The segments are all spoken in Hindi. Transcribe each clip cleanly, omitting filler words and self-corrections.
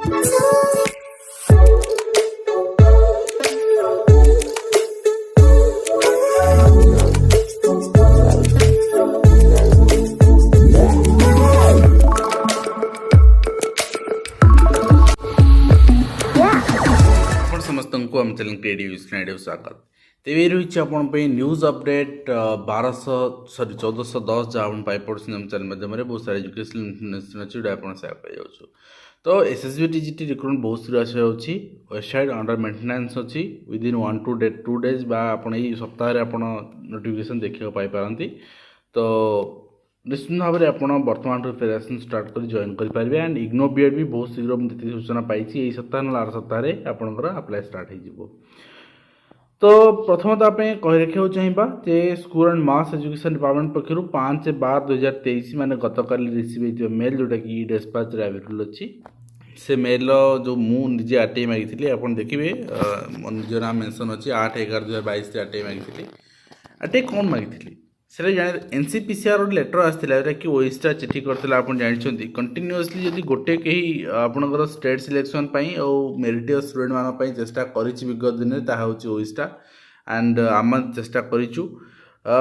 समस्त को आम चैनल क्रिएटिव स्वागत तेज रही आपण न्यूज अपडेट 1410 जहाँ आप पाइपड़ी आम चैनल माध्यम बहुत सारा एजुकेशनल इनफर्मेशन अच्छी जो आप पाई तो एसएसबी टीजीटी रिक्रुटमेंट बहुत शीघ्र आसी वेबसाइट अंडर मेंटेनेंस अच्छी विदिन 1-2 days आप सप्ताह आप नोटिफिकेशन देखा पाई तो निश्चित भाव में आप बर्तमान प्रिपेरेसन स्टार्ट कर जॉइन करेंगे एंड इग्नो बीएड भी बहुत शीघ्र मुझे सूचना पाई यही सप्ताह ना आर सप्ताह आपंकर अप्लाई स्टार्ट हो तो प्रथमत आप कही रखा चाहिए जे school and mass education department पक्षर 5/12/2023 मैंने गतकाली रिसीव होता मेल जोटा कि डेस्पाच अवेलेबल अच्छी से मेल जो मुझे आरटीआई मागी आप देखिए मो निज नाम मेंशन अच्छी 8/11/2022 आरटीआई मागी आरटीआई कौन मागी से जाने एनसीपीसीआर गोटे लेटर आसाला जोटा कि ओएसटा चिठी करता आप जानते कंटिन्यूअसली जब गोटे कहीं आपंकर स्टेट सिलेक्शन और मेरिटियस स्टूडेंट मानी चेष्टा कर विगत दिन में ताहा ओएसटा एंड आम चेष्टा करूँ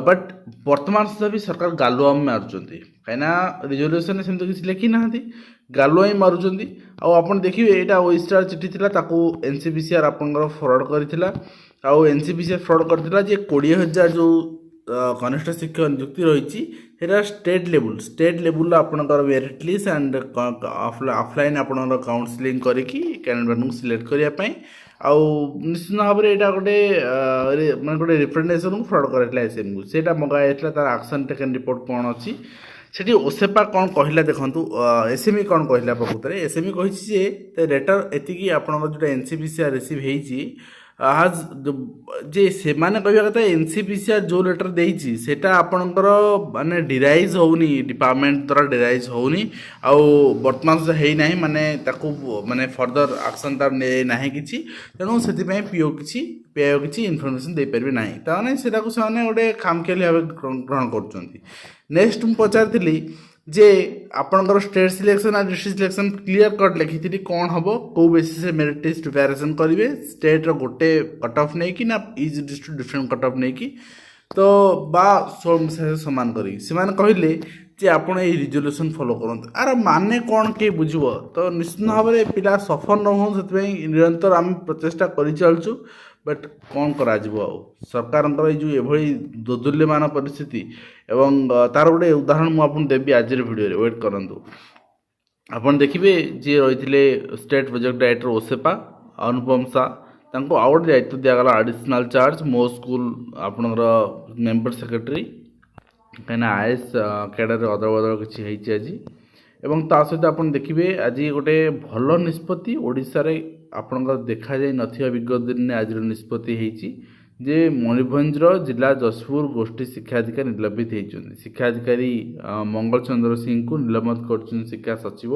बट वर्तमान सुधा भी सरकार गालुआ मारुंच कहीं रिजोल्यूशन सेमती किसी लिखी ना गालुआ ही मारुंच आप देखिए यहाँ ओएसटा चिठी था एनसीपीसीआर आपंकर फ्रड करता एनसीपीसीआर फ्रड करता 20,000 जो कनिष्ठ शिक्षक नियुक्ति रही स्टेट लेवल आपंकर मेरिट लिस्ट एंड ऑफलाइन आपंकर काउंसलिंग करके कैंडिडेट सिलेक्ट करने निश्चित भाव में यहाँ गोटे मैं गोटे रिप्रेजेंटेशन को फ्रड कराइला एसएम को से मगाइला तार एक्शन टेकन रिपोर्ट कौन अच्छी सेठी ओसेपा कौन कहला देखु एसएमई कौन कहला प्रकृत में एसएमई कही लेटर एति आपंकर जो एनसीपीसीआर रिसीव होती आज जे से माने कहवा कथा एनसीपीसीआर जो लेटर देती सेटा आपणकर माने डिराइज होनी डिपार्टमेंट द्वारा डिराइज होनी आउ वर्तमान से है नहीं माने ताकू माने फर्दर एक्शन तार ने नाही किछि तेणु से पीओ किछि इनफॉरमेशन दे परबे नाही ताने सेटा को से गोटे खामखेली भाव ग्रहण करछंती नेक्स्ट मु पचारथिली जे आपंकर स्टेट सिलेक्शन और डिस्ट्रिक्ट सिलेक्शन क्लीयर कट लिखी कौन हम कौ बेसिस मेरिट लिस्ट प्रिपेरेसन करेंगे स्टेट रो गोटे कट ऑफ नहीं कि ना is district different cut off नहीं कि तो बा सामान करी कहले जे आपण ये रिजोल्यूशन फॉलो करते आर माने कौन किए बुझब तो निश्चित भाव में पिला सफर न हो निरंतर आम प्रचेषा कर चलचु बट कौन करा सरकार जो ये दोदुल्यमान परिस्थिति एवं तार गोटे उदाहरण मुझे देवी आज वीडियो वेट करूँ आपन देखिए जी रही स्टेट प्रोजेक्ट डायरेक्टर ओसेपा अनुपम शाह आउ गोटे दायित्व दिगला एडिशनल चार्ज मो स्कूल आपणकर मेंबर सेक्रेटरी कहीं आईएएस कैडर अदल बदल किसी आज एवं ता सहित आप देखिए आज गोटे भल निष्पत्ति ओडिशा रे आपणकर देखा जाई नथिया विगत दिन में आज निष्पत्ति होती जे मयूरभंजर जिला जशपुर गोष्ठी शिक्षाधिकारी निलंबित होती शिक्षाधिकारी मंगल चंद्र सिंह को निलंबित कर शिक्षा सचिव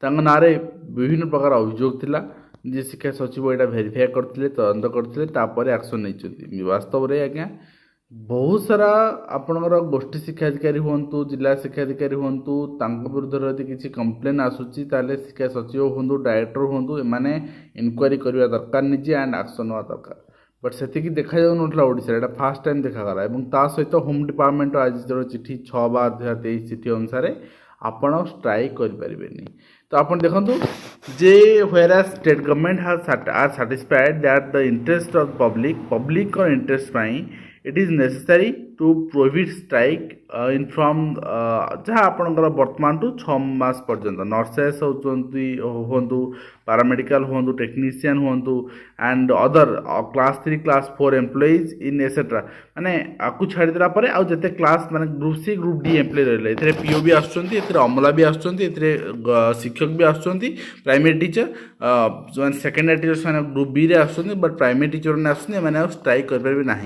ना विभिन्न प्रकार अभियोग थिला जे शिक्षा सचिव यहाँ भेरीफाई करते तदंत करते एक्शन नहीं वास्तव में आज्ञा बहुत सारा आपणकर गोष्ठी शिक्षाधिकारी हूँ जिला शिक्षाधिकारी हूँ विरुद्ध यदि किसी कंप्लेन आसूची शिक्षा सचिव हूँ डायरेक्टर हूँ एमाने इनक्वारी करवा दरकार निजे एंड एक्शन हवा दरकार बट से देखा जाऊना ओडिशा यहाँ फास्ट टाइम देखागला और ता सहित होम डिपार्टमेंट आज चिठी 6/2023 चिठी अनुसार आपण स्ट्राइक करें तो आप देखो जे where state government are satisfied that the interest of public और इंटरेस्ट पाई it is necessary to prohibit strike in from जहाँ आपंकर वर्तमान टू 6 मास पर्यंत नर्सेस हूँ पारामेडिकल हूँ टेक्नीशियन हूँ and other class 3 class 4 employees in etcetera माने आपको छाड़देला आउ जिते क्लास माने group C group D employ रही पीओ भी आसुँच अमला भी आसुँच शिक्षक भी आसुँच प्राइमरी टीचर जो सेकेंडरी टीचर्स मैंने ग्रुप बी रे आसुँच बट प्राइमरी टीचर मैंने आसुँच स्ट्राइक करेंगे ना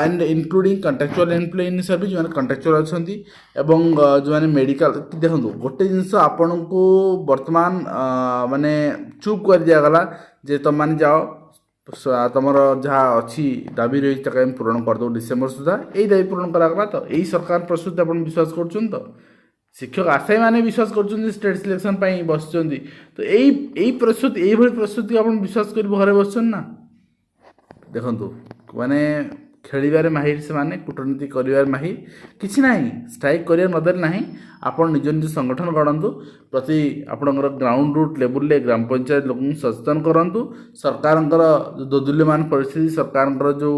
and including contractual employ in service जो कंट्राक्चुअल अच्छा जो मैंने मेडिकल देखो गोटे जिनस आपण को वर्तमान माने चुप कर दिगला जे तुम मैंने जाओ तुम जहाँ अच्छी दाबी रही पूरण करदे डिसेम्बर सुधा यही दाबी पूरण करागला तो यही सरकार प्रस्तुत आप विश्वास कर शिक्षक आशायी मैंने विश्वास कर स्टेट सिलेक्शन बस तो यही प्रस्तुति यही प्रस्तुति आप विश्वास कर घरे बस ना देखु मैंने खेल माहिर से माने कूटनीति कर माहिर किसी ना स्ट्राइक कर नदेले ना आप निज निज संगठन गढ़ु प्रति आपणकर ग्राउंड रूट लेवल ग्राम पंचायत लोक सचेतन करूँ सरकार जो दोदुल्यमान परिस्थिति सरकार जो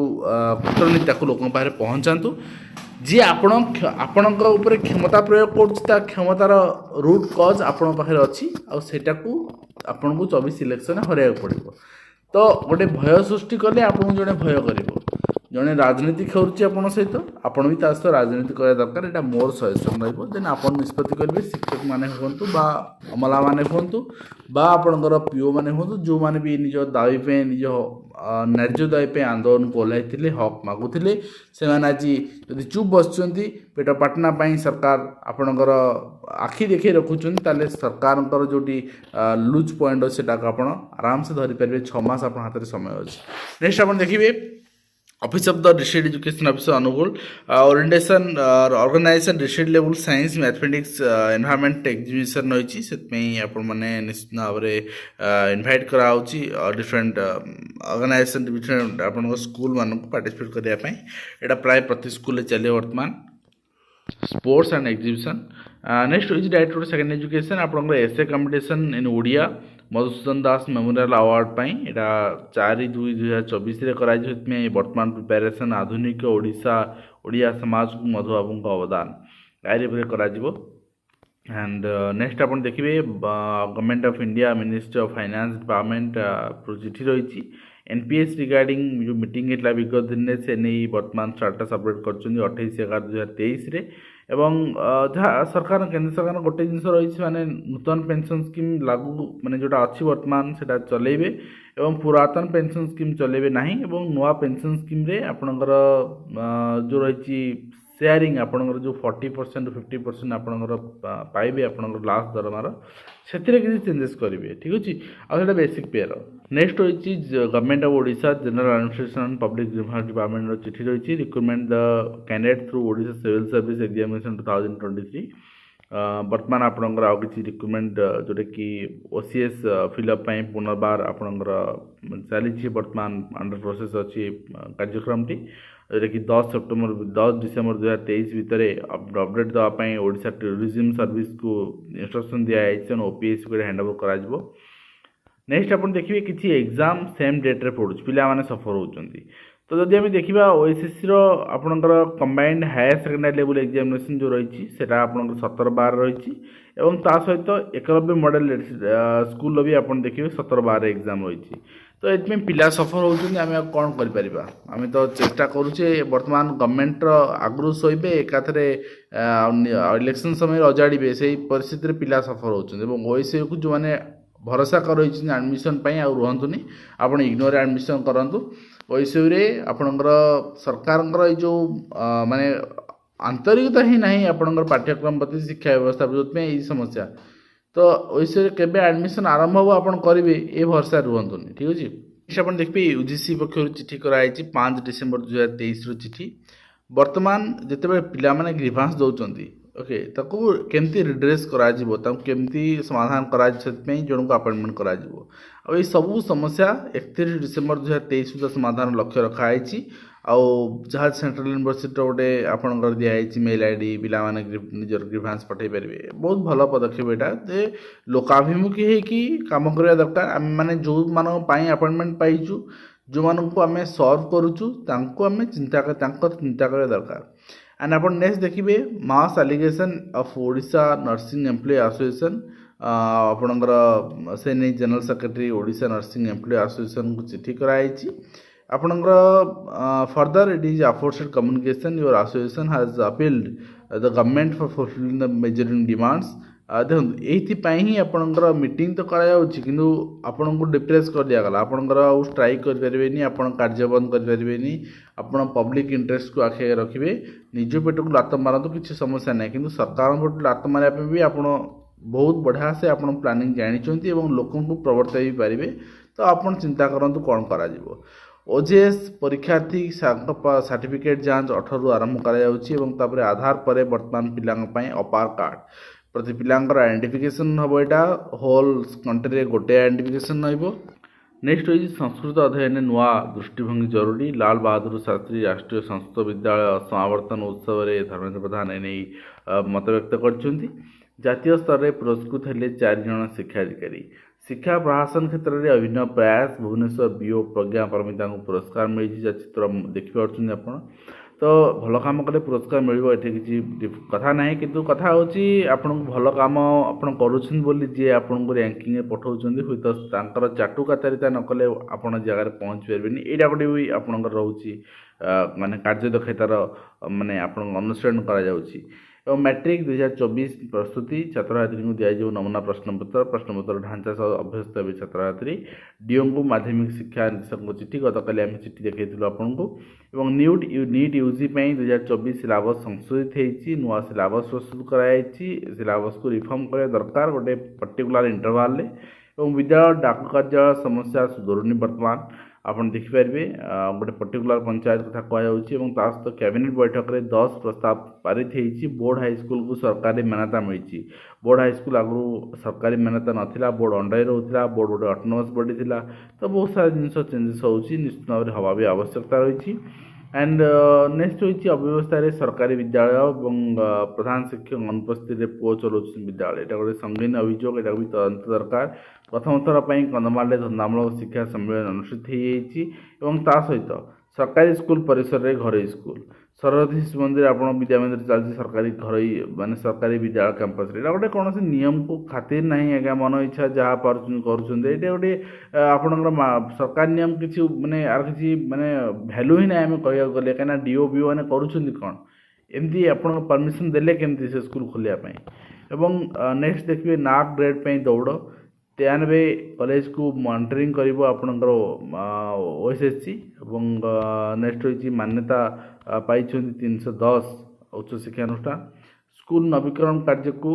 कूटनीति लोक पहुँचातु जी आपण क्षमता प्रयोग कर क्षमतार रूट कज आपण पाखे अच्छी आटा को आपन को 24 सिलेक्शन हर पड़ो तो गोटे भय सृष्टि कले आपन जड़े भय कर जड़े राजनीति खेलुच्छे आप सहित आपड़ भी सहित राजनीति करवा दरकार यहाँ मोर सजेसन रेन आप निष्पत्ति करेंगे शिक्षक मैंने हूँ अमला मैंने हूँ आपणकर पीओ मैंने हूँ जो मैंने भी निज दावी पे निज न्याय्य दावी आंदोलन को ओह्लैते हक मागुले से आज जदि चुप बस पेट पाटना सरकार आपणकर आखि देखिए रखुच्च सरकार जो लुज पॉइंट अच्छे आराम से धरीपर 6 मास आप हाथ में समय अच्छे नेक्स्ट आप देखिए office of the district education officer Anugul orientation organisation district level science mathematics environment exhibition रही से आपण मैंने निश्चित भाव में इनवाइट कराऊँगी डिफरेंट ऑर्गेनाइजेशन डिफरेंट आप स्कूल मान पार्टिसिपेट करने यहाँ प्राय प्रति स्कूल चले वर्तमान sports and exhibition next is director second education आपंकर essay competition in Odia Madhusudan Das memorial award यहाँ 4/2/2024 बर्तमान प्रिपेरेसन आधुनिक ओडिया समाज को मधुबाबू अवदान यार एंड नेक्स्ट आप देखिए government of India ministry of finance department चिठी रही एनपीएस रिगार्डिंग जो मीटिंग होता विगत दिन में से नहीं वर्तमान स्टाटस अपडेट कर 28/11/2023 एवं जहाँ सरकार केंद्र सरकार गोटे जिन रही माने नूतन पेंशन स्कीम लागू माने जोटा अच्छी वर्तमान से चलेबे एवं पुरातन पेंशन स्कीम चलेबे नहीं एवं नुआ पेंशन स्कीम रे आपणकर जो रही शेयरिंग आपणकर जो 40% 50% आपणकर पाइबे आपणकर लास्ट दरमार से किसी चेंजेस करेंगे ठीक अच्छे आटा बेसिक पेयर नेक्स्ट रही government of Odisha general administration and public service department चिठी रही recruitment the candidate through Odisha civil service examination 2023 बर्तमान आपणकर आउ किसी रिक्रुटमेंट जोटा कि ओसीएस फिलअप पुनर्बार आपणकर चली बर्तमान अंडर प्रोसेस अच्छी कार्यक्रम जोटा कि 10 डिसेम्बर 2023 भितर अपडेट देवाई ओडिशा टूरिज्म सर्विस को इंस्ट्रक्शन दिखाई ओपीएस को हैंडओवर कर नेक्स्ट आप देखिए किसी एग्जाम सेम डेट्रे पड़ू पिला माने सफर होती तो जदि आम देखा ओएसएससी आपणकर combined higher secondary level examination जो रही है आपंकर 17/12 रही और ता सहित एकलव्य मॉडल स्कूल भी आप देखिए 17/12 एग्जाम रही तो ये पिला सफर होती आम कौन कर आम तो चेष्टा करुचे बर्तमान गवर्नमेंट आगु शोबे एकाथरे इलेक्शन समय अजाड़े से परिस्थिति पिला सफर होती ओएससी को जो मैंने भरोसा कर एडमिशन रुहतुनि आप इग्नोर एडमिशन करूँ ओएससी आपणकर सरकार जो माने आंतरिकता ही नहीं आपणकर पाठ्यक्रम प्रति शिक्षा व्यवस्था जो यही समस्या तो ओएससी केबे एडमिशन आरंभ हो आप करेंगे ये भरोसा रुहतुनि ठीक अच्छे आप देखिए यूजीसी पक्ष चिठी कराई 5 डिसेम्बर 2023 चिठी बर्तमान जिते पिला माने ग्रीभांस दौरान ओके ताकू केमती रिड्रेस केमती समाधान करा जन को अपॉइंटमेंट करा सब समस्या 31 डिसेम्बर 2023 सुधा समाधान लक्ष्य रखाई जहाँ सेंट्रल यूनिवर्सिटी गोटे आपंकर दिखाई मेल आईडी पिला माने निजर ग्रीभांस पठे पारे बहुत भल पदक्षेप यहाँ लोकाभिमुखी होगी कम करवा दरकार आम मैंने जो मान अपॉइंटमेंट पाइचु जो मान को आम सर्व करुचु आम चिंता करवा दरकार एंड आप नेक्स्ट देखिए mass allegation of Odisha nursing employ association आपणकर से नहीं general secretary Odisha nursing employ association को चिठी कराई आपणकर further it is aforesaid communication your association has appealed the government for fulfilling the majoring demands देखो ये आपणकर मीटिंग तो किंतु आपण को डिप्रेस कर दिगला आपणकर स्ट्राइक करें आप कार्य बंद करें आप पब्लिक इंटरेस्ट को आखे रखिए निज पेट को लात मारतु किसी समस्या ना कि सरकार पेट लात मारे भी आप बहुत बढ़िया से आप प्लानिंग जानी लोक को प्रवर्त भी पारे तो आप चिंता करूँ कौन कर ओजेएस परीक्षार्थी सर्टिफिकेट जांच 18 आरंभ कर आधार पर बर्तमान पिलांग अपार कार्ड प्रति पिलांकर आइडेंटिफिकेशन हम यहाँ होल कंट्री गोटे आइडेंटिफिकेशन रही। नेक्स्ट होगी संस्कृत अध्ययन नुआ दृष्टिभंगी जरूरी लाल बहादुर शास्त्री राष्ट्रीय संस्कृत विद्यालय समावर्तन उत्सव में धर्मेंद्र प्रधान एने मत व्यक्त कर जातीय स्तर में पुरस्कृत हेले 4 जन शिक्षाधिकारी शिक्षा प्रशासन क्षेत्र में अभिनव प्रयास भुवनेश्वर बीओ प्रज्ञा परमिता को पुरस्कार मिली चित्र देखिपुर आप तो भल कम कले पुरस्कार मिल किसी कथा ना किंतु कथा हूँ आपन भल कम आप जी आपन को रैंकिंग पठाऊँ हुई तो चाटुकाचारिता नकले आपन जगार पहुँच पारे यहाँ गोटे भी आपंकर रोचे माने कार्यदक्षतार माने आप अनुसरण कर मैट्रिक 2024 प्रस्तुति छात्र छात्री को दिजाव नमूना प्रश्नपत्र ढांचा सह अभ्यस्त हे छात्र छात्री डीओ को माध्यमिक शिक्षा निर्देशक चिठी गतकाली आम चिठी देखा आपको और नीट यूजी 2024 सिलेबस संशोधित होती नुआ सिलेबस प्रस्तुत कराई सिलेबस को रिफॉर्म करा दरकार गोटे पर्टिकुलर इंटरवाल विद्यालय डाक कार्यालय समस्या सुधरुनी वर्तमान आपन देखिपारे गोटे पर्टिकुलर पंचायत कथा कहता सहित कैबिनेट बैठक में 10 प्रस्ताव पारित होती बोर्ड हाईस्कल को सरकारी मान्यता मिली बोर्ड हाईस्कल आगु सरकारी मान्यता नाला बोर्ड अंडर रोला बोर्ड गोटे ऑटोनोमस बॉडी थिला तो बहुत सारा जिनस चेंजेस होची निश्चित भाव में हवा भी आवश्यकता रही। एंड नेक्स्ट होती अव्यवस्था सरकारी विद्यालय और प्रधान शिक्षक अनुपस्थित पुओ चलाउछन विद्यालय यहाँ गोटे संगीन अभियोग यहाँ भी तदंत दरकार। प्रथम थर पर कंधमाल धंदामूलक शिक्षा सम्मेलन अनुष्ठित होता सहित सरकारी स्कूल परिसर में घरोई स्कूल सरस्वती शिशु मंदिर आप विद्या मंदिर चलती सरकारी घरोई माने सरकारी विद्यालय कैंपस गोटे कौन से नियम को खातिर ना आज्ञा मन इच्छा जहाँ पार्टी कर गोटे आपंकर सरकार नियम किसी माने आर किसी माने भैल्यू ही ना आम कह गले कहीं डीओ बीओ मैंने कौन एमती आप परमिशन देले केमती से स्कूल खोलियापाई। एवं नेक्स्ट देखिए नाक ग्रेड पे दौड़ 93 कॉलेज को मॉनिटरिंग करिबो आपनकर ओएसएससी एवं नेक्स्ट होची मान्यता पाई 310 उच्च शिक्षा अनुष्ठान स्कूल नवीकरण कार्य को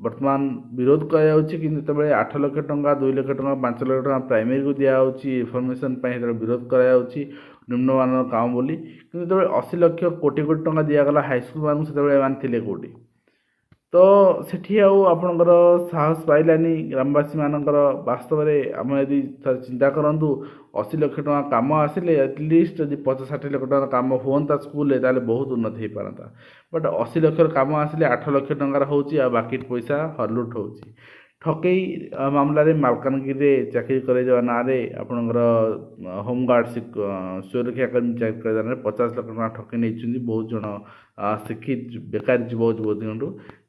वर्तमान विरोध कर 8 लाख टंका 2 लाख टंका 5 लाख टंका प्राइमरी को दिया इनफॉरमेशन विरोध कर निम्नमान काम बोली कि 80 लाख कोटी कोटी टंका दिगला हाईस्कल मान से कौटी तो सेठी आपणकर साहस पाइलानी ग्रामवासी मानकर वास्तव में आम यदि चिंता करूँ 80 लाख टका कम आसिले एटलिस्ट जब 50-60 लाख टका कम होता स्कूल ताले बहुत उन्नति हो पारता बट 80 लाख कम आसिले 8 लाख टंकार हो बाकी पैसा हरलुट हो ठकई मामलें मालकानगिरी चाकरी कर ना आपणकर होमगार्ड सुरक्षाकर्मी चाकरी कर 50 लाख टका ठकई नहीं बहुत जन शिक्षित बेकार युवक युवती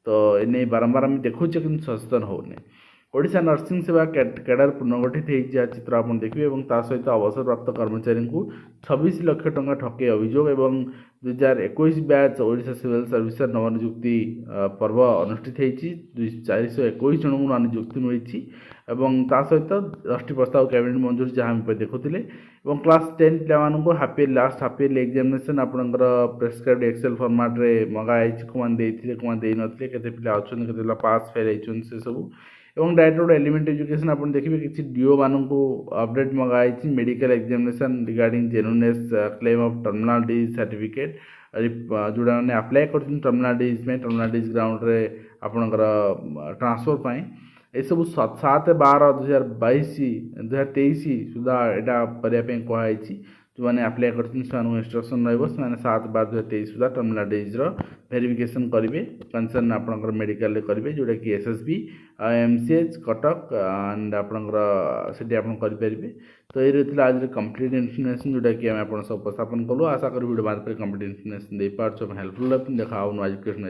तो एने बारंबार आम देखुचे कि सचेतन होने ओडिशा नर्सिंग सेवा कैडर पुनर्गठित हो चित्र आप देखिए सहित अवसर प्राप्त कर्मचारी को 26 लाख टंका ठके अभियोग एवं 2021 बैच ओडिशा सिविल सर्विस नवनियुक्ति पर्व अनुष्ठित होती 421 जन को नियुक्ति मिली सहित 10 प्रस्ताव कैबिनेट मंजूरी जहाँ देखुले क्लास 10 पिला half last half yearly examination आपंकर प्रेस्क्राइब्ड एक्सेल फॉर्मेट रे मंगाई कौन नथिले केते पिला अच्छा केते पास फेल होती से सब एवं डायरेक्ट एलिमेंट एजुकेशन आप देखिए किसी डीओ मान को अपडेट मंगाई medical examination regarding genuineness claim of terminal disease certificate जोड़ा मैंने अप्लाई कर टर्मिनल डिजीज ग्राउंड रे आपंकर ट्रांसफर पाई ये सब 7/12/2023 सुधा यहाँ करने कहुई जो मैंने अप्लाई कर इंस्ट्रक्शन रही 7/12/2023 सुधा टर्मिनल डिजीज वेरिफिकेशन करेंगे कंसर्न आपंकर मेडिकल करेंगे जोटा कि एसएसबी एमसीएच कटक एंड आपंकर से तो ये रही आज कंप्लीट इन्फॉर्मेशन जोटा कि आम आप उपस्थापन कलु आशा करूँ वीडियो बाद कंप्लीट इन्फॉर्मेशन दे पार्छ हेल्पफुल देखा एजुकेशन।